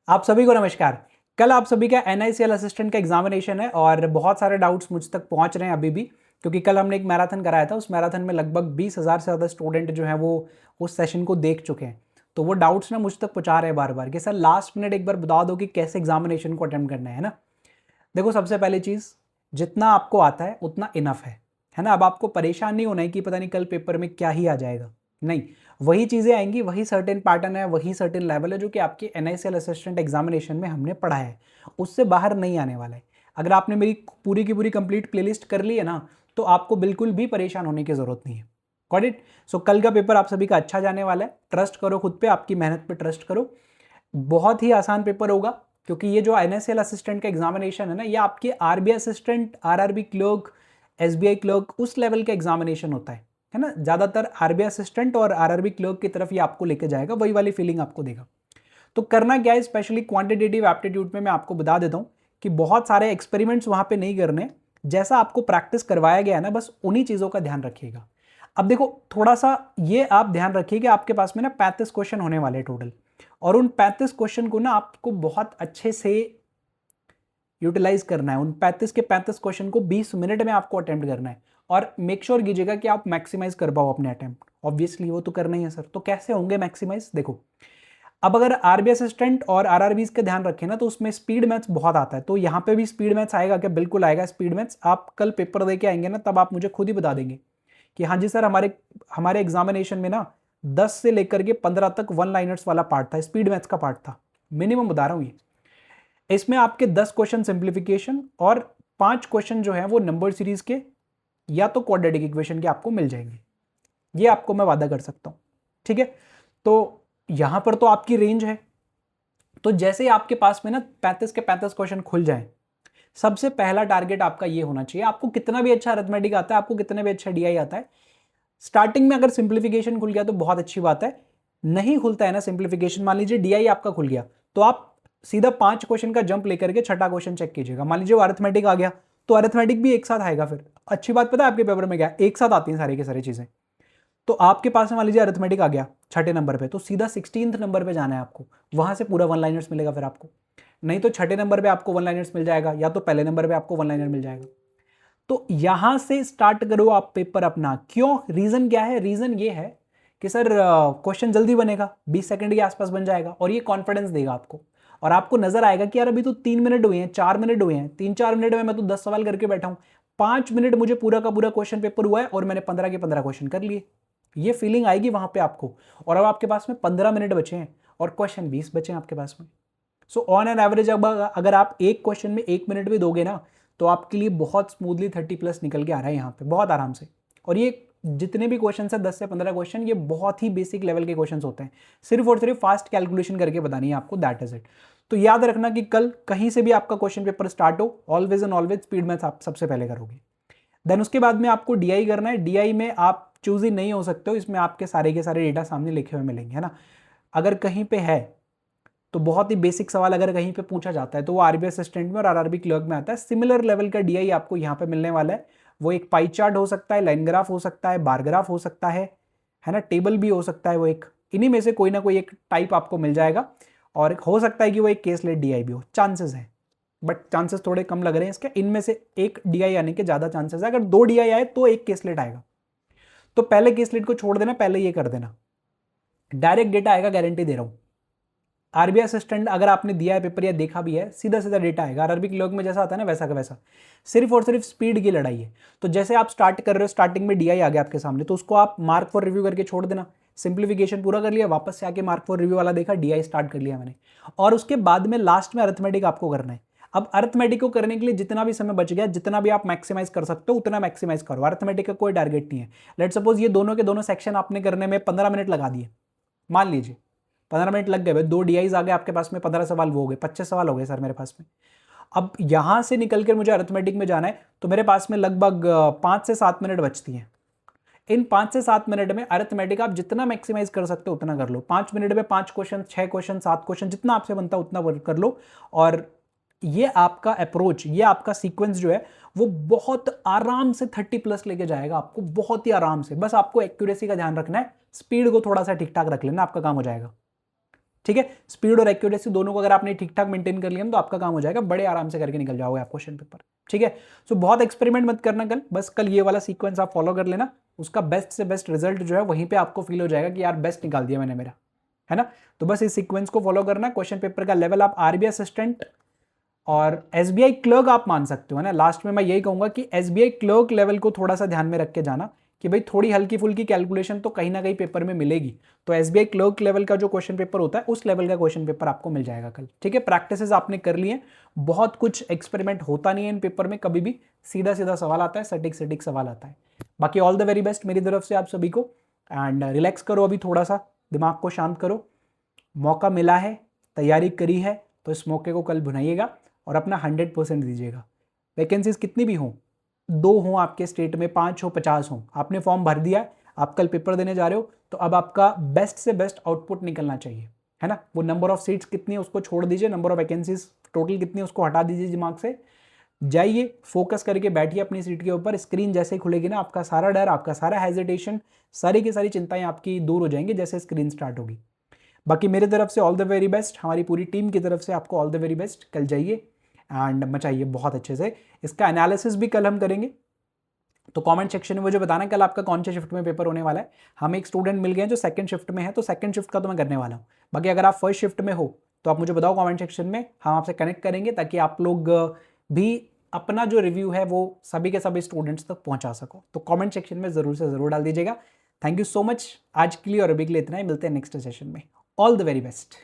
आप सभी को नमस्कार। कल आप सभी का NICL असिस्टेंट का एग्जामिनेशन है और बहुत सारे डाउट्स मुझ तक पहुंच रहे हैं अभी भी, क्योंकि कल हमने एक मैराथन कराया था। उस मैराथन में लगभग 20,000 से ज़्यादा स्टूडेंट जो हैं वो उस सेशन को देख चुके हैं। तो वो डाउट्स ना मुझ तक पहुंचा रहे हैं बार बार कि सर लास्ट मिनट एक बार बता दो कि कैसे एग्जामिनेशन को अटेम्प्ट करना है ना। देखो, सबसे पहली चीज़, जितना आपको आता है उतना इनफ है ना। अब आपको परेशान नहीं होना है कि पता नहीं कल पेपर में क्या ही आ जाएगा। नहीं, वही चीज़ें आएंगी, वही सर्टेन पैटर्न है, वही सर्टेन लेवल है जो कि आपके NICL असिस्टेंट एग्जामिनेशन में हमने पढ़ा है, उससे बाहर नहीं आने वाला है। अगर आपने मेरी पूरी की पूरी कंप्लीट प्लेलिस्ट कर ली है ना, तो आपको बिल्कुल भी परेशान होने की ज़रूरत नहीं है। Got it? सो कल का पेपर आप सभी का अच्छा जाने वाला है। ट्रस्ट करो खुद पे, आपकी मेहनत पे ट्रस्ट करो। बहुत ही आसान पेपर होगा, क्योंकि ये जो NICL असिस्टेंट का एग्जामिनेशन है ना, ये आपके RBI assistant, RRB clerk, SBI clerk उस लेवल का एग्जामिनेशन होता है ना। ज़्यादातर RBI असिस्टेंट और RRB क्लर्क की तरफ ये आपको लेके जाएगा, वही वाली फीलिंग आपको देगा। तो करना क्या है, स्पेशली क्वांटिटेटिव एप्टीट्यूड में मैं आपको बता देता हूँ कि बहुत सारे एक्सपेरिमेंट्स वहाँ पे नहीं करने। जैसा आपको प्रैक्टिस करवाया गया है ना, बस उन्हीं चीज़ों का ध्यान रखिएगा। अब देखो, थोड़ा सा ये आप ध्यान रखिए कि आपके पास में ना 35 क्वेश्चन होने वाले टोटल, और उन 35 क्वेश्चन को ना आपको बहुत अच्छे से यूटिलाइज करना है। उन 35 के 35 क्वेश्चन को 20 मिनट में आपको अटेम्प्ट करना है, और मेक श्योर कीजिएगा कि आप मैक्सिमाइज कर पाओ अपने अटेम्प्ट। ऑब्वियसली वो तो करना ही है सर, तो कैसे होंगे मैक्सिमाइज? देखो, अब अगर RBI असिस्टेंट और RRBs का ध्यान रखें ना, तो उसमें स्पीड मैथ्स बहुत आता है। तो यहाँ पे भी स्पीड मैथ्स आएगा क्या? बिल्कुल आएगा स्पीड मैथ्स। आप कल पेपर दे के आएंगे ना, तब आप मुझे खुद ही बता देंगे कि हाँ जी सर, हमारे हमारे एग्जामिनेशन में ना 10 से लेकर के 15 तक वन लाइनर्स वाला पार्ट था, स्पीड मैथ्स का पार्ट था। मिनिमम बता रहा हूँ ये। इसमें आपके 10 क्वेश्चन सिंप्लीफिकेशन और 5 क्वेश्चन जो है वो नंबर सीरीज के या तो क्वाड्रेटिक इक्वेशन के आपको मिल जाएंगे। ये आपको मैं वादा कर सकता हूँ, ठीक है। तो यहां पर तो आपकी रेंज है। तो जैसे ही आपके पास में ना 35 के 35 क्वेश्चन खुल जाए, सबसे पहला टारगेट आपका ये होना चाहिए। आपको कितना भी अच्छा अरिथमेटिक आता है, आपको कितना भी अच्छा DI आता है, स्टार्टिंग में अगर सिंप्लीफिकेशन खुल गया तो बहुत अच्छी बात है। नहीं खुलता है ना सिंप्लीफिकेशन, मान लीजिए DI आपका खुल गया, तो आप सीधा 5 क्वेश्चन का जंप लेकर के छठा क्वेश्चन चेक कीजिएगा। मान लीजिए वो अरिथमेटिक आ गया, तो अरिथमेटिक भी एक साथ आएगा। फिर अच्छी बात पता है आपके पेपर में क्या, एक साथ आती हैं सारी की सारी चीजें। तो आपके पास में मान लीजिए अरिथमेटिक आ गया छठे नंबर पे, तो सीधा 16th नंबर पे जाना है आपको, वहां से पूरा वन लाइनर्स मिलेगा फिर आपको। नहीं तो छठे नंबर पे आपको वन लाइनर्स मिल जाएगा, या तो पहले नंबर पे आपको वन लाइनर मिल जाएगा। तो यहां से स्टार्ट करो आप पेपर अपना। क्यों? रीजन क्या है? रीजन ये है कि सर क्वेश्चन जल्दी बनेगा, 20 सेकंड के आसपास बन जाएगा, और ये कॉन्फिडेंस देगा आपको। और आपको नजर आएगा कि यार अभी तो 3 मिनट हुए हैं, 4 मिनट हुए हैं, 3-4 मिनट में मैं तो 10 सवाल करके बैठा हूं, 5 मिनट मुझे पूरा का पूरा क्वेश्चन पेपर हुआ है और मैंने 15 के 15 क्वेश्चन कर लिए। ये फीलिंग आएगी वहां पे आपको। और अब आपके पास में 15 मिनट बचे हैं और क्वेश्चन 20 बचे हैं आपके पास में। सो ऑन एन एवरेज अब अगर आप एक क्वेश्चन में 1 मिनट भी दोगे ना, तो आपके लिए बहुत स्मूथली 30+ निकल के आ रहा है यहाँ पे, बहुत आराम से। और ये जितने भी क्वेश्चन है 10 से 15 क्वेश्चन, ये बहुत ही बेसिक लेवल के क्वेश्चन होते हैं। सिर्फ और सिर्फ फास्ट कैलकुलेशन करके बतानी है आपको, दैट इज इट। तो याद रखना कि कल कहीं से भी आपका क्वेश्चन पेपर स्टार्ट हो, always and always speed maths आप सबसे पहले करोगे। देन उसके बाद में आपको DI करना है। DI में आप चूज ही नहीं हो सकते हो, इसमें आपके सारे के सारे डेटा सामने लिखे हुए मिलेंगे, है ना। अगर कहीं पे है तो बहुत ही बेसिक सवाल अगर कहीं पे पूछा जाता है तो वो RBI असिस्टेंट में और RRB क्लर्क में आता है। सिमिलर लेवल का DI आपको यहाँ पे मिलने वाला है। वो एक पाई चार्ट हो सकता है, लाइन ग्राफ हो सकता है, बार ग्राफ हो सकता है ना, टेबल भी हो सकता है। वो एक इन्हीं में से कोई ना कोई एक टाइप आपको मिल जाएगा, और हो सकता है कि वो एक केसलेट DI भी हो, चांसेस है, बट चांसेस थोड़े कम लग रहे हैं इसके। इनमें से एक DI आने के ज्यादा चांसेस है। अगर 2 DI आए तो एक केसलेट आएगा। तो पहले केसलेट को छोड़ देना, पहले ये कर देना, डायरेक्ट डेटा आएगा, गारंटी दे रहा हूं। RBI असिस्टेंट अगर आपने दिया है पेपर या देखा भी है, सीधा सीधा डेटा आएगा। RRB क्लर्क में जैसा आता है ना, वैसा का वैसा। सिर्फ और सिर्फ स्पीड की लड़ाई है। तो जैसे आप स्टार्ट कर रहे हो, स्टार्टिंग में DI आ गया आपके सामने, तो उसको आप मार्क फॉर रिव्यू करके छोड़ देना। सिंप्लीफिकेशन पूरा कर लिया, वापस से आके मार्क फॉर रिव्यू वाला देखा, DI स्टार्ट कर लिया मैंने। और उसके बाद में लास्ट में अरिथमेटिक आपको करना है। अब अरिथमेटिक को करने के लिए जितना भी समय बच गया, जितना भी आप मैक्सिमाइज कर सकते हो उतना मैक्सिमाइज करो। अरिथमेटिक का कोई टारगेट नहीं है। लेट सपोज ये दोनों के दोनों सेक्शन आपने करने में 15 मिनट लगा दिए, मान लीजिए 15 मिनट लग गए भाई, 2 DIs आ गए आपके पास में, 15 सवाल वो हो गए, 25 सवाल हो गए सर मेरे पास में। अब यहां से निकल कर मुझे अरिथमेटिक में जाना है, तो मेरे पास में लगभग 5 से 7 मिनट बचती हैं। इन 5 से 7 मिनट में अरिथमेटिक आप जितना मैक्सिमाइज कर सकते हो उतना कर लो। 5 मिनट में 5 क्वेश्चन, 6 क्वेश्चन, 7 क्वेश्चन, जितना आपसे बनता है उतना वर्क कर लो। और ये आपका अप्रोच, ये आपका सीक्वेंस जो है वो बहुत आराम से 30+ लेके जाएगा आपको, बहुत ही आराम से। बस आपको एक्यूरेसी का ध्यान रखना है, स्पीड को थोड़ा सा ठीक ठाक रख लेना, आपका काम हो जाएगा। ठीक है, स्पीड और एक्यूरेसी दोनों को अगर आपने ठीक ठाक मेंटेन कर लिया तो आपका काम हो जाएगा, बड़े आराम से करके निकल जाओगे आप क्वेश्चन पेपर। ठीक है, सो बहुत एक्सपेरिमेंट मत करना कल, बस कल ये वाला सीक्वेंस आप फॉलो कर लेना, उसका बेस्ट से बेस्ट रिजल्ट जो है वहीं पे आपको फील हो जाएगा कि यार बेस्ट निकाल दिया मैंने मेरा, है ना। तो बस इस सीक्वेंस को फॉलो करना। क्वेश्चन पेपर का लेवल आप आरबीआई असिस्टेंट और एसबीआई क्लर्क आप मान सकते हो, है ना। लास्ट में मैं यही कहूंगा कि एसबीआई क्लर्क लेवल को थोड़ा सा ध्यान में रख के जाना कि भाई थोड़ी हल्की फुल्की कैलकुलेशन तो कहीं ना कहीं पेपर में मिलेगी, तो एसबीआई क्लर्क लेवल का जो क्वेश्चन पेपर होता है उस लेवल का क्वेश्चन पेपर आपको मिल जाएगा कल। ठीक है, प्रैक्टिसेस आपने कर लिए, बहुत कुछ एक्सपेरिमेंट होता नहीं है इन पेपर में, कभी भी सीधा सीधा सवाल आता है, सटीक सटीक सवाल आता है। बाकी ऑल द वेरी बेस्ट मेरी तरफ से आप सभी को, एंड रिलैक्स करो अभी, थोड़ा सा दिमाग को शांत करो, मौका मिला है, तैयारी करी है, तो इस मौके को कल भुनाइएगा और अपना 100% दीजिएगा। वैकेंसीज कितनी भी हों, 2 हों आपके स्टेट में, 5 हो, 50 हों, आपने फॉर्म भर दिया, आप कल पेपर देने जा रहे हो, तो अब आपका बेस्ट से बेस्ट आउटपुट निकलना चाहिए, है ना। वो नंबर ऑफ सीट्स कितनी है उसको छोड़ दीजिए, नंबर ऑफ वैकेंसीज टोटल कितनी है उसको हटा दीजिए दिमाग से, जाइए फोकस करके बैठिए अपनी सीट के ऊपर। स्क्रीन जैसे ही खुलेगी ना, आपका सारा डर, आपका सारा हेजिटेशन, सारी की सारी चिंताएं आपकी दूर हो जाएंगी जैसे स्क्रीन स्टार्ट होगी। बाकी मेरी तरफ से ऑल द वेरी बेस्ट, हमारी पूरी टीम की तरफ से आपको ऑल द वेरी बेस्ट। कल जाइए एंड मचाइए बहुत अच्छे से। इसका एनालिसिस भी कल हम करेंगे, तो कमेंट सेक्शन में मुझे बताना कल आपका कौन से शिफ्ट में पेपर होने वाला है। हम एक स्टूडेंट मिल गए हैं जो सेकंड शिफ्ट में है, तो सेकंड शिफ्ट का तो मैं करने वाला हूँ। बाकी अगर आप फर्स्ट शिफ्ट में हो तो आप मुझे बताओ कमेंट सेक्शन में, हम आपसे कनेक्ट करेंगे ताकि आप लोग भी अपना जो रिव्यू है वो सभी के सभी स्टूडेंट्स तक पहुंचा सको। तो कमेंट सेक्शन में जरूर से जरूर डाल दीजिएगा। थैंक यू सो मच आज के लिए, और अभी के लिए इतना ही, मिलते हैं नेक्स्ट सेशन में। All the very best.